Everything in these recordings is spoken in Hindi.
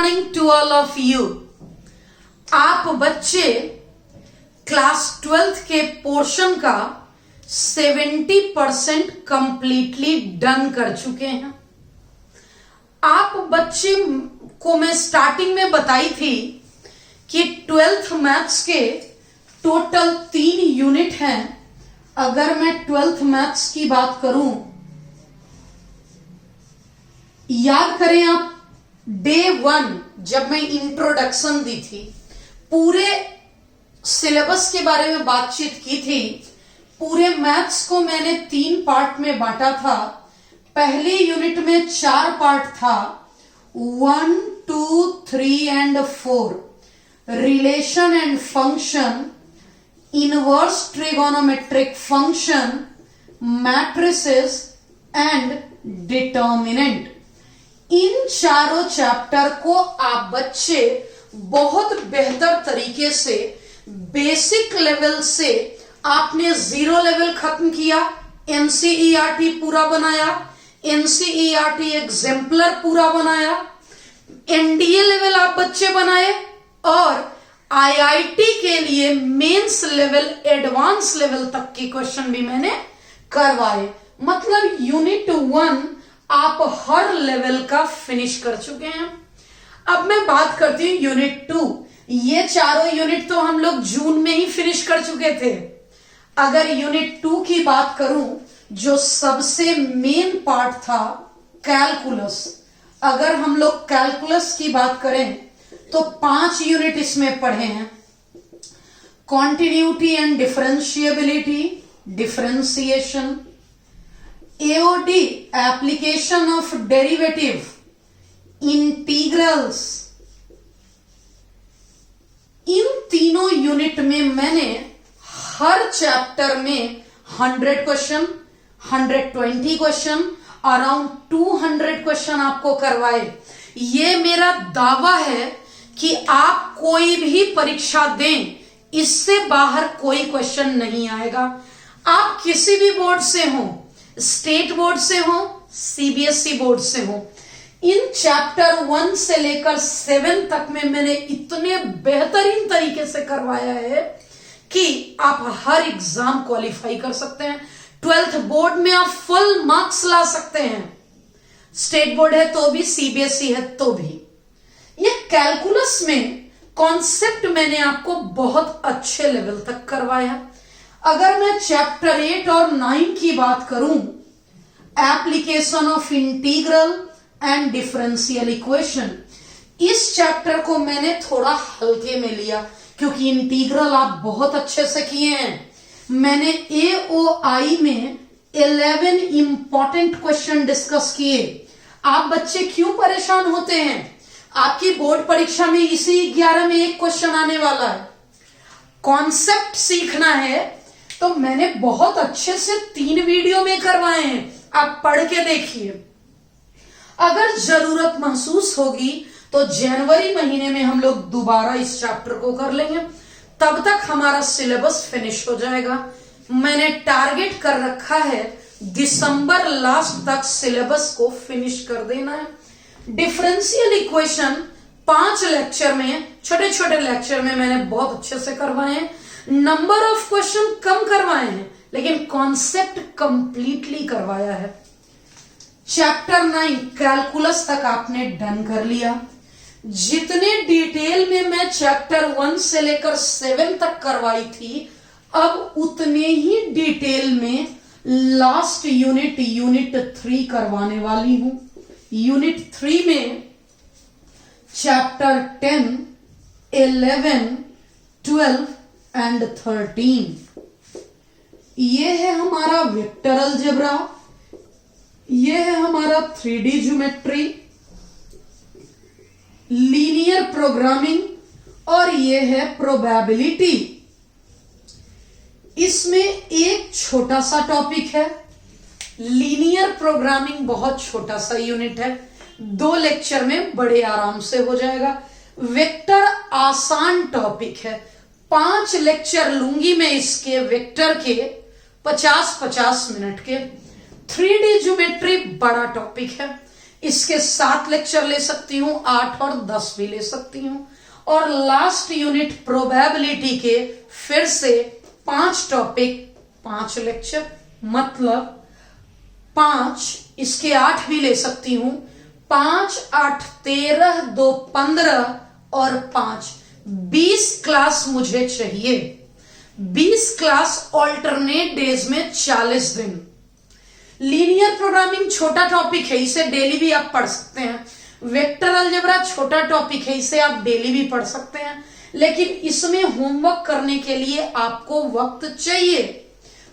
Morning to all of you. आप बच्चे क्लास 12th के पोर्शन का 70% कंप्लीटली डन कर चुके हैं। आप बच्चे को मैं स्टार्टिंग में बताई थी कि 12th मैथ्स के टोटल 3 यूनिट हैं। अगर मैं 12th मैथ्स की बात करूं, याद करें आप, डे 1 जब मैं इंट्रोडक्शन दी थी, पूरे सिलेबस के बारे में बातचीत की थी। पूरे मैथ्स को मैंने 3 पार्ट में बांटा था। पहले यूनिट में 4 पार्ट था, 1, 2, 3 and 4, relation and function, inverse trigonometric function, matrices and determinant. इन चारों चैप्टर को आप बच्चे बहुत बेहतर तरीके से बेसिक लेवल से आपने 0 लेवल खत्म किया, एनसीईआरटी पूरा बनाया, एनसीईआरटी एग्जाम्पलर पूरा बनाया, एनडीए लेवल आप बच्चे बनाए और आईआईटी के लिए मेंस लेवल, एडवांस लेवल तक के क्वेश्चन भी मैंने करवाए। मतलब यूनिट 1 आप हर लेवल का फिनिश कर चुके हैं। अब मैं बात करती हूं यूनिट 2। ये चारों यूनिट तो हम लोग जून में ही फिनिश कर चुके थे। अगर यूनिट 2 की बात करूं, जो सबसे मेन पार्ट था कैलकुलस, अगर हम लोग कैलकुलस की बात करें तो 5 यूनिट इसमें पढ़े हैं। Continuity and differentiability, differentiation, AOD application of derivative, integrals. इन तीनों यूनिट में मैंने हर चैप्टर में 100 क्वेश्चन, 120 क्वेश्चन, अराउंड 200 क्वेश्चन आपको करवाए। ये मेरा दावा है कि आप कोई भी परीक्षा दें, इससे बाहर कोई क्वेश्चन नहीं आएगा। आप किसी भी बोर्ड से हो, स्टेट बोर्ड से हो, सीबीएसई बोर्ड से हो, इन चैप्टर 1 से लेकर 7 तक में मैंने इतने बेहतरीन तरीके से करवाया है कि आप हर एग्जाम क्वालिफाई कर सकते हैं। 12th बोर्ड में आप फुल मार्क्स ला सकते हैं, स्टेट बोर्ड है तो भी, सीबीएसई है तो भी। ये कैलकुलस में कॉन्सेप्ट मैंने आपको बहुत अच्छे लेवल तक करवाया। अगर मैं चैप्टर 8 और 9 की बात करूं, application of integral and differential equation, इस चैप्टर को मैंने थोड़ा हल्के में लिया क्योंकि इंटीग्रल आप बहुत अच्छे से किए हैं। मैंने एओआई में 11 इंपॉर्टेंट क्वेश्चन डिस्कस किए। आप बच्चे क्यों परेशान होते हैं? आपकी बोर्ड परीक्षा में इसी 11 में एक क्वेश्चन आने वाला है। कॉन्सेप्ट सीखना है तो मैंने बहुत अच्छे से 3 वीडियो में करवाए हैं, आप पढ़ के देखिए। अगर जरूरत महसूस होगी तो जनवरी महीने में हम लोग दोबारा इस चैप्टर को कर लेंगे, तब तक हमारा सिलेबस फिनिश हो जाएगा। मैंने टारगेट कर रखा है दिसंबर लास्ट तक सिलेबस को फिनिश कर देना है। डिफरेंशियल इक्वेशन 5 लेक्चर में, छोटे छोटे लेक्चर में मैंने बहुत अच्छे से करवाए हैं। नंबर ऑफ क्वेश्चन कम करवाए हैं लेकिन कॉन्सेप्ट कंप्लीटली करवाया है। चैप्टर 9 कैलकुलस तक आपने डन कर लिया। जितने डिटेल में मैं चैप्टर 1 से लेकर 7 तक करवाई थी, अब उतने ही डिटेल में लास्ट यूनिट 3 करवाने वाली हूं। यूनिट 3 में चैप्टर 10, 11, 12 एंड 13। ये है हमारा वेक्टर अलजेब्रा, ये है हमारा 3D ज्योमेट्री, लीनियर प्रोग्रामिंग और ये है प्रोबेबिलिटी। इसमें एक छोटा सा टॉपिक है, लीनियर प्रोग्रामिंग बहुत छोटा सा यूनिट है, 2 लेक्चर में बड़े आराम से हो जाएगा। वेक्टर आसान टॉपिक है, 5 लेक्चर लूंगी मैं इसके वेक्टर के, 50-50 मिनट के। 3D ज्योमेट्री बड़ा टॉपिक है, इसके 7 लेक्चर ले सकती हूं, 8 और 10 भी ले सकती हूं। और लास्ट यूनिट प्रोबेबिलिटी के फिर से 5 टॉपिक 5 लेक्चर, मतलब 5, इसके 8 भी ले सकती हूं। 5, 8, 13, 2, 15 और 5, 20 क्लास मुझे चाहिए। 20 क्लास ऑल्टरनेट डेज में 40 दिन। लीनियर प्रोग्रामिंग छोटा टॉपिक है, इसे डेली भी आप पढ़ सकते हैं। वेक्टर अलजेब्रा छोटा टॉपिक है, इसे आप डेली भी पढ़ सकते हैं, लेकिन इसमें होमवर्क करने के लिए आपको वक्त चाहिए।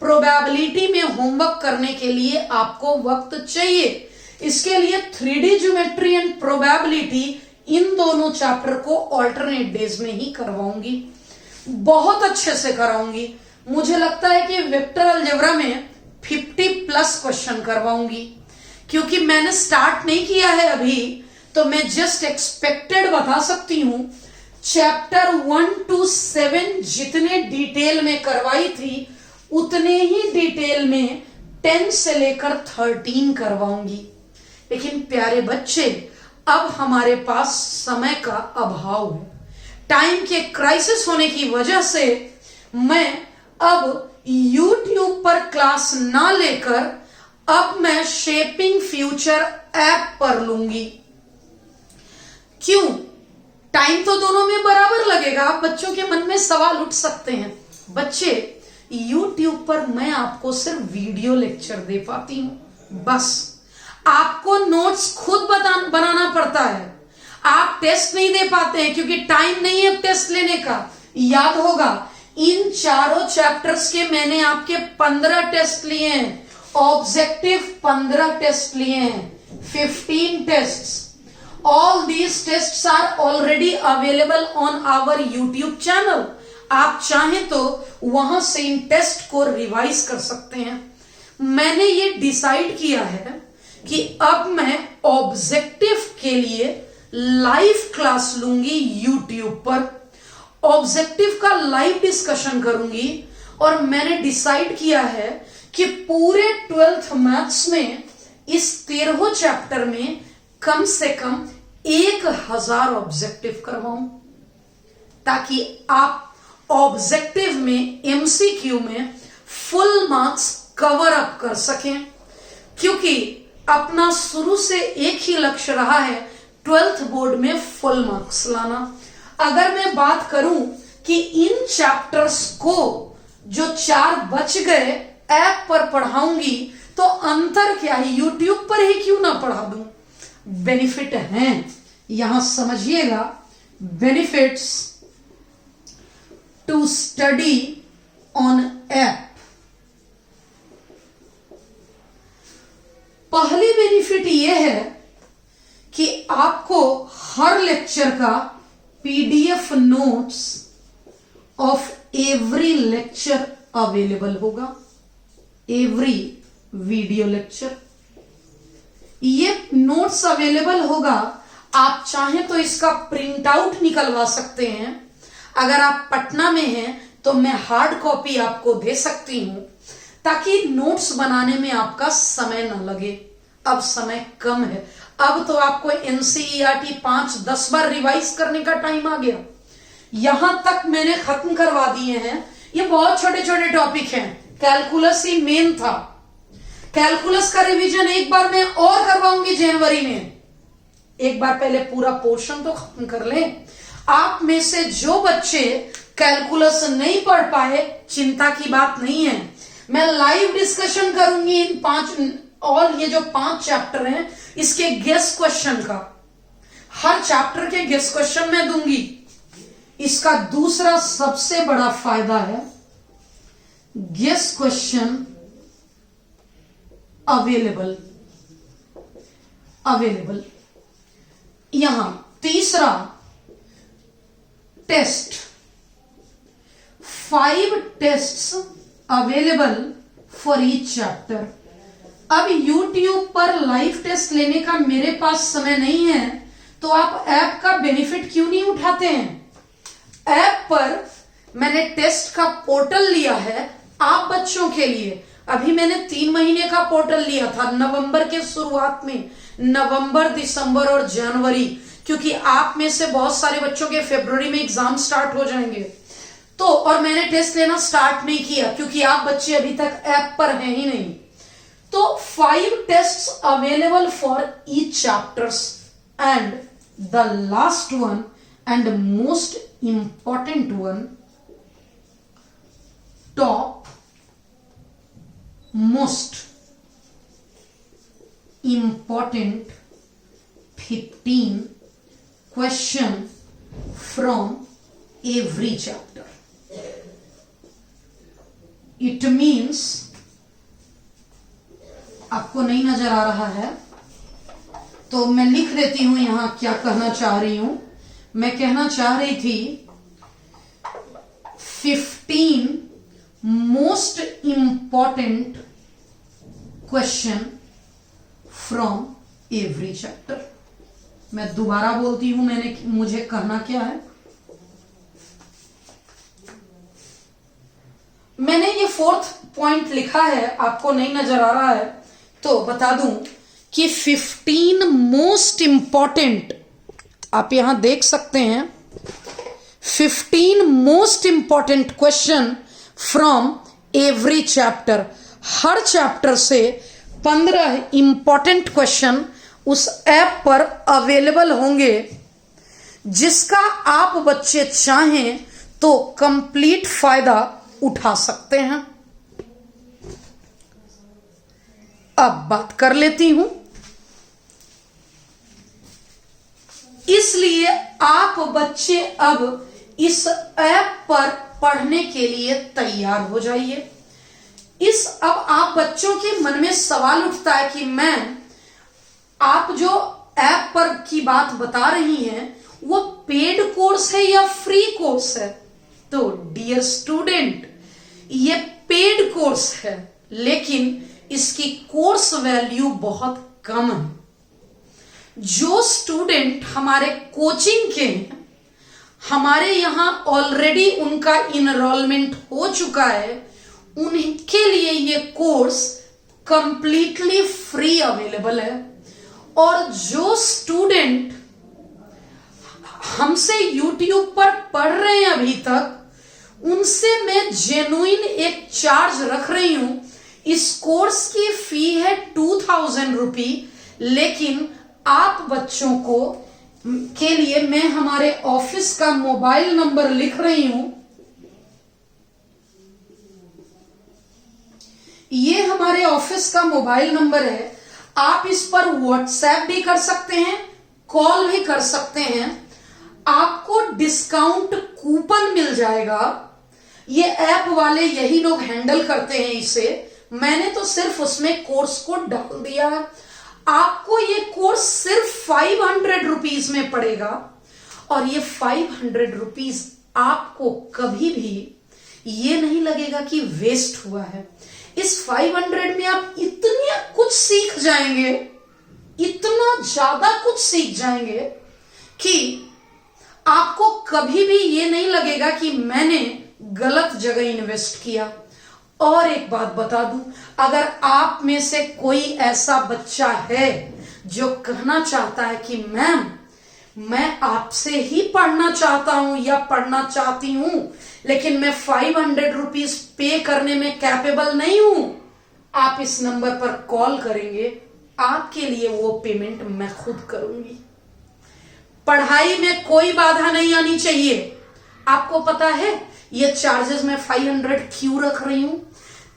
प्रोबेबिलिटी में होमवर्क करने के लिए आपको वक्त चाहिए। इसके लिए 3D ज्योमेट्री एंड प्रोबेबिलिटी, इन दोनों चैप्टर को ऑल्टरनेट डेज में ही करवाऊंगी, बहुत अच्छे से कराऊंगी। मुझे लगता है कि वेक्टर अलजेब्रा में 50+ क्वेश्चन करवाऊंगी, क्योंकि मैंने स्टार्ट नहीं किया है अभी, तो मैं जस्ट एक्सपेक्टेड बता सकती हूं। चैप्टर 1 to 7 जितने डिटेल में करवाई थी, उतने ही डिटेल में 10 से लेकर 13 करवाऊंगी। लेकिन प्यारे बच्चे, अब हमारे पास समय का अभाव है। टाइम के क्राइसिस होने की वजह से मैं अब YouTube पर क्लास ना लेकर अब मैं शेपिंग फ्यूचर ऐप पर लूंगी। क्यों? टाइम तो दोनों में बराबर लगेगा। बच्चों के मन में सवाल उठ सकते हैं, बच्चे YouTube पर मैं आपको सिर्फ वीडियो लेक्चर दे पाती हूं, बस आपको नोट्स खुद बनाना पड़ता है। आप टेस्ट नहीं दे पाते हैं क्योंकि टाइम नहीं है टेस्ट लेने का। याद होगा, इन चारों चैप्टर्स के मैंने आपके 15 टेस्ट लिए हैं, ऑब्जेक्टिव 15 टेस्ट लिए हैं, 15 tests. All these tests are already available on our YouTube channel. आप चाहें तो वहां से इन टेस्ट को रिवाइज कर सकते हैं। मैंने ये डिसाइड किया है कि अब मैं ऑब्जेक्टिव के लिए लाइव क्लास लूंगी यूट्यूब पर। ऑब्जेक्टिव का लाइव डिस्कशन करूंगी, और मैंने डिसाइड किया है कि पूरे 12th मैथ्स में इस 13 चैप्टर में कम से कम 1000 ऑब्जेक्टिव करवाऊं, ताकि आप ऑब्जेक्टिव में एमसीक्यू में फुल मार्क्स कवर अप कर सकें। क्योंकि अपना शुरू से एक ही लक्ष्य रहा है, 12th बोर्ड में फुल मार्क्स लाना। अगर मैं बात करूं कि इन चैप्टर्स को जो 4 बच गए ऐप पर पढ़ाऊंगी, तो अंतर क्या है? यूट्यूब पर ही क्यों ना पढ़ा दूं? बेनिफिट हैं, यहां समझिएगा। Benefits to study on app. पहली बेनिफिट यह है कि आपको हर लेक्चर का PDF notes of every lecture available होगा, एवरी वीडियो लेक्चर। ये नोट्स अवेलेबल होगा। आप चाहें तो इसका प्रिंट आउट निकलवा सकते हैं। अगर आप पटना में हैं तो मैं हार्ड कॉपी आपको दे सकती हूं, ताकि नोट्स बनाने में आपका समय न लगे। अब समय कम है, अब तो आपको NCERT 5-10 बार रिवाइज करने का टाइम आ गया। यहां तक मैंने खत्म करवा दिए हैं। ये बहुत छोटे छोटे टॉपिक हैं। कैलकुलस ही मेन था। कैलकुलस का रिवीजन एक बार मैं और करवाऊंगी जनवरी में। एक बार पहले पूरा पोर्शन तो खत्म कर लें। आप में से जो बच्चे कैलकुलस नहीं पढ़ पाए, चिंता की बात नहीं है। मैं लाइव डिस्कशन करूंगी इन 5 और ये जो 5 चैप्टर हैं, इसके गेस क्वेश्चन का। हर चैप्टर के गेस क्वेश्चन मैं दूंगी। इसका दूसरा सबसे बड़ा फायदा है, गेस क्वेश्चन अवेलेबल। यहां तीसरा test, 5 tests available for each chapter. अब YouTube पर लाइव टेस्ट लेने का मेरे पास समय नहीं है, तो आप ऐप का बेनिफिट क्यों नहीं उठाते हैं? ऐप पर मैंने टेस्ट का पोर्टल लिया है आप बच्चों के लिए। अभी मैंने 3 महीने का पोर्टल लिया था नवंबर के शुरुआत में, नवंबर, दिसंबर और जनवरी, क्योंकि आप में से बहुत सारे बच्चों के फरवरी में एग्जाम स्टार्ट हो जाएंगे। तो और मैंने टेस्ट लेना स्टार्ट नहीं किया क्योंकि आप बच्चे अभी तक ऐप पर हैं ही नहीं। तो 5 tests available for each chapters and the last one and most important one, top most important 15 question from every chapter. It means, आपको नहीं नजर आ रहा है तो मैं लिख देती हूं यहां क्या कहना चाह रही हूं। मैं कहना चाह रही थी 15 most important question from every chapter. मैं दोबारा बोलती हूं, मुझे कहना क्या है। मैंने ये 4th पॉइंट लिखा है, आपको नहीं नजर आ रहा है तो बता दूं कि 15 मोस्ट इंपॉर्टेंट, आप यहां देख सकते हैं, 15 most important question from every chapter. Her chapter से 15 इंपॉर्टेंट क्वेश्चन उस ऐप पर अवेलेबल होंगे, जिसका आप बच्चे चाहें तो कंप्लीट फायदा उठा सकते हैं। अब बात कर लेती हूं, इसलिए आप बच्चे अब इस ऐप पर पढ़ने के लिए तैयार हो जाइए। अब आप बच्चों के मन में सवाल उठता है कि मैम, आप जो ऐप पर की बात बता रही हैं वो पेड कोर्स है या फ्री कोर्स है? तो डियर स्टूडेंट, ये पेड कोर्स है, लेकिन इसकी कोर्स वैल्यू बहुत कम है। जो स्टूडेंट हमारे कोचिंग के हैं, हमारे यहां ऑलरेडी उनका इनरोलमेंट हो चुका है, उनके लिए ये कोर्स कंप्लीटली फ्री अवेलेबल है। और जो स्टूडेंट हमसे YouTube पर पढ़ रहे हैं अभी तक, उनसे मैं जेन्युइन एक चार्ज रख रही हूं। इस कोर्स की फी है 2000 रुपी, लेकिन आप बच्चों को के लिए मैं हमारे ऑफिस का मोबाइल नंबर लिख रही हूं। ये हमारे ऑफिस का मोबाइल नंबर है। आप इस पर व्हाट्सएप भी कर सकते हैं, कॉल भी कर सकते हैं। आपको डिस्काउंट कूपन मिल जाएगा। ये ऐप वाले यही लोग हैंडल करते हैं इसे, मैंने तो सिर्फ उसमें कोर्स को डाल दिया है। आपको ये कोर्स सिर्फ 500 रुपीज में पड़ेगा, और ये 500 रुपीज आपको कभी भी ये नहीं लगेगा कि वेस्ट हुआ है। इस 500 में आप इतना कुछ सीख जाएंगे, इतना ज्यादा कुछ सीख जाएंगे कि आपको कभी भी ये नहीं लगेगा कि मैंने गलत जगह इन्वेस्ट किया। और एक बात बता दूं, अगर आप में से कोई ऐसा बच्चा है जो कहना चाहता है कि मैम, मैं आपसे ही पढ़ना चाहता हूं या पढ़ना चाहती हूं, लेकिन मैं 500 रुपीज पे करने में कैपेबल नहीं हूं, आप इस नंबर पर कॉल करेंगे, आपके लिए वो पेमेंट मैं खुद करूंगी। पढ़ाई में कोई बाधा नहीं आनी चाहिए। आपको पता है ये चार्जेस मैं 500 क्यों रख रही हूं?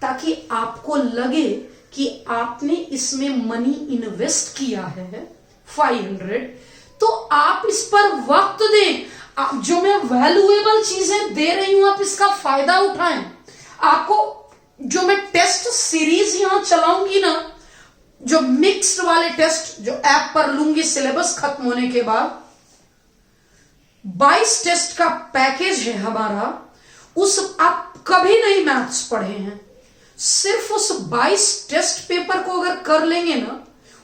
ताकि आपको लगे कि आपने इसमें मनी इन्वेस्ट किया है 500, तो आप इस पर वक्त दें। आप जो मैं वैल्यूएबल चीजें दे रही हूं, आप इसका फायदा उठाएं। आपको जो मैं टेस्ट सीरीज यहां चलाऊंगी ना, जो मिक्स्ड वाले टेस्ट जो ऐप पर लूंगी सिलेबस खत्म होने के बाद, 22 टेस्ट का पैकेज है हमारा। उस आप कभी नहीं मैथ्स पढ़े हैं, सिर्फ उस 22 टेस्ट पेपर को अगर कर लेंगे ना,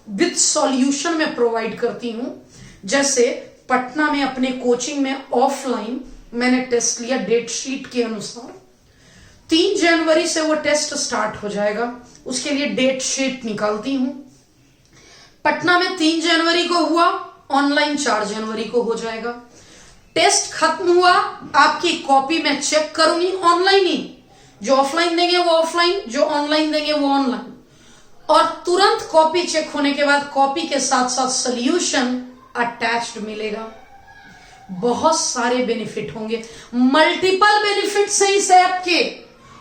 विद सॉल्यूशन में प्रोवाइड करती हूं। जैसे पटना में अपने कोचिंग में ऑफलाइन मैंने टेस्ट लिया डेट शीट के अनुसार, 3 जनवरी से वो टेस्ट स्टार्ट हो जाएगा, उसके लिए डेट शीट निकालती हूं। पटना में 3 जनवरी को हुआ, ऑनलाइन 4 जनवरी को हो जाएगा। टेस्ट खत्म हुआ, आपकी कॉपी मैं चेक करूंगी ऑनलाइन ही, जो ऑफलाइन देंगे वो ऑफलाइन, जो ऑनलाइन देंगे वो ऑनलाइन, और तुरंत कॉपी चेक होने के बाद कॉपी के साथ साथ सॉल्यूशन अटैच्ड मिलेगा। बहुत सारे बेनिफिट होंगे, मल्टीपल बेनिफिट्स हैं इस ऐप के,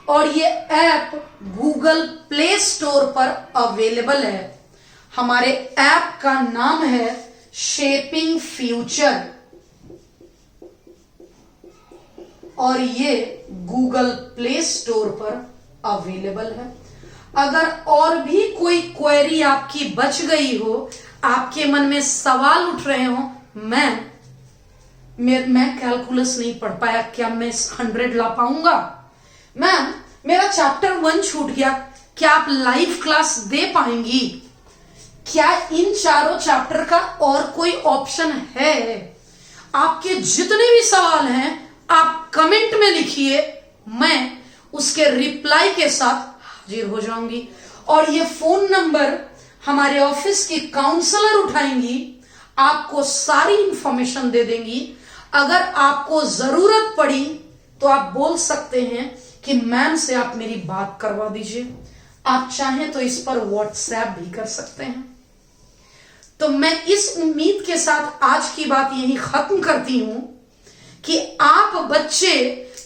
और ये ऐप गूगल प्ले स्टोर पर अवेलेबल है। हमारे ऐप का नाम है शेपिंग फ्यूचर, और ये गूगल प्ले स्टोर पर अवेलेबल है। अगर और भी कोई क्वेरी आपकी बच गई हो, आपके मन में सवाल उठ रहे हो, मैं कैलकुलस नहीं पढ़ पाया, क्या मैं 100 ला पाऊंगा? मैम मेरा चैप्टर 1 छूट गया, क्या आप लाइव क्लास दे पाएंगी? क्या इन चारों चैप्टर का और कोई ऑप्शन है? आपके जितने भी सवाल हैं आप कमेंट में लिखिए, मैं उसके रिप्लाई के साथ हाजिर हो जाऊंगी। और ये फोन नंबर हमारे ऑफिस की काउंसलर उठाएंगी, आपको सारी इंफॉर्मेशन दे देंगी। अगर आपको जरूरत पड़ी तो आप बोल सकते हैं कि मैम से आप मेरी बात करवा दीजिए। आप चाहें तो इस पर व्हाट्सएप भी कर सकते हैं। तो मैं इस उम्मीद के साथ आज की बात यही खत्म करती हूं कि आप बच्चे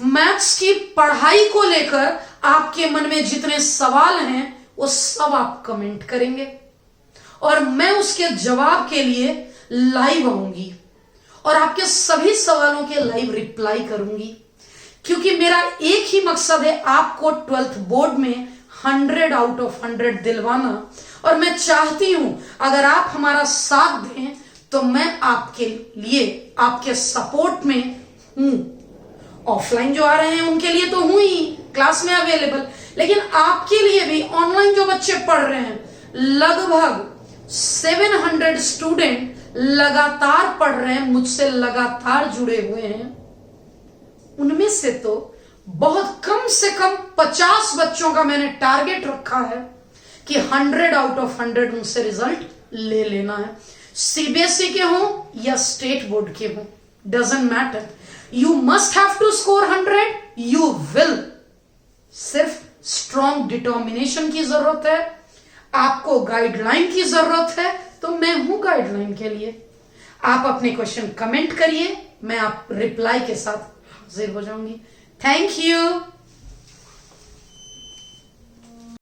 मैथ्स की पढ़ाई को लेकर आपके मन में जितने सवाल हैं वो सब आप कमेंट करेंगे, और मैं उसके जवाब के लिए लाइव आऊंगी और आपके सभी सवालों के लाइव रिप्लाई करूंगी, क्योंकि मेरा एक ही मकसद है, आपको 12th बोर्ड में 100 आउट ऑफ 100 दिलवाना। और मैं चाहती हूं अगर आप हमारा साथ दें तो मैं आपके लिए, आपके सपोर्ट में हूं। ऑफलाइन जो आ रहे हैं उनके लिए तो हूं ही क्लास में अवेलेबल, लेकिन आपके लिए भी ऑनलाइन जो बच्चे पढ़ रहे हैं, लगभग 700 स्टूडेंट लगातार पढ़ रहे हैं, मुझसे लगातार जुड़े हुए हैं। उनमें से तो बहुत कम से कम 50 बच्चों का मैंने टारगेट रखा है कि 100 आउट ऑफ 100 उनसे रिजल्ट ले लेना है। सीबीएसई के हों या स्टेट बोर्ड के हों, doesn't matter, you must have to score 100, you will. सिर्फ स्ट्रॉन्ग डिटर्मिनेशन की जरूरत है, आपको गाइडलाइन की जरूरत है, तो मैं हूं गाइडलाइन के लिए। आप अपने क्वेश्चन कमेंट करिए, मैं आप रिप्लाई के साथ हाजिर हो जाऊंगी। Thank you.